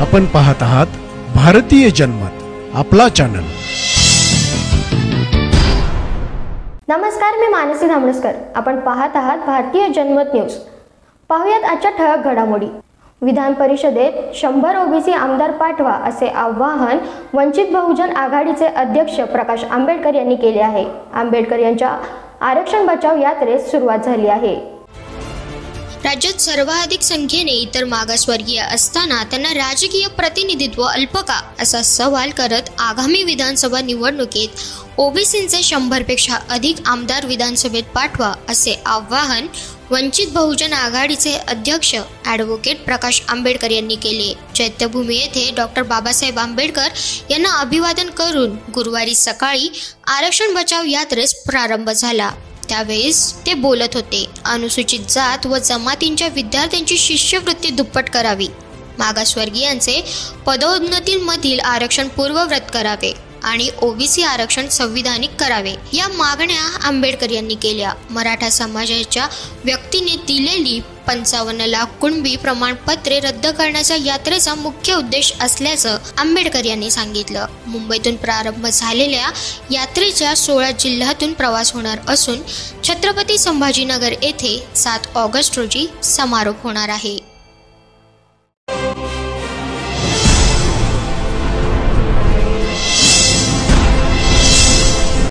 आपण पाहत आहात भारतीय जनमत, आपला चॅनल। नमस्कार, मी मानसी धामणसकर। आपण पाहत आहात भारतीय जनमत न्यूज। पाहुयात आजच्या ठळक घडामोडी। विधान परिषदेत 100 ओबीसी आमदार पाठवा असे आवाहन वंचित बहुजन आघाडीचे अध्यक्ष प्रकाश आंबेडकर यांनी केले आहे। आंबेडकर यांच्या आरक्षण बचाव यात्रेस सुरुवात झाली आहे। राज्यात सर्वाधिक संख्येने इतर मागासवर्गीय असताना त्यांना राजकीय प्रतिनिधित्व अल्प का असा सवाल करत आगामी विधानसभा निवडणुकीत ओबीसींचे 100 पेक्षा अधिक आमदार विधानसभेत पाठवा असे आवाहन वंचित बहुजन आघाडीचे अध्यक्ष ॲडव्होकेट प्रकाश आंबेडकर यांनी केले। चैत्यभूमी येथे डॉक्टर बाबासाहेब आंबेडकर यांना अभिवादन करून गुरुवारी सकाळी आरक्षण बचाव यात्रेस प्रारंभ झाला। त्यावेळेस ते बोलत होते। अनुसूचित जात व जमातींच्या विद्यार्थ्यांची शिष्यवृत्ती दुप्पट करावी, मागासवर्गीयांचे पदोन्नतीमधील आरक्षण पूर्ववत करावे आणि ओबीसी आरक्षण संविधानिक करावे या मागण्या आंबेडकर यांनी केल्या। मराठा समाजाच्या व्यक्तीने दिलेली 55 लाख कुणबी प्रमाणपत्रे रद्द करण्याचा यात्रेचा मुख्य उद्देश असल्याचं आंबेडकर यांनी सांगितलं। मुंबईतून प्रारंभ झालेल्या यात्रेच्या 16 जिल्ह्यातून प्रवास होणार असून छत्रपती संभाजीनगर येथे 7 ऑगस्ट रोजी समारोप होणार आहे।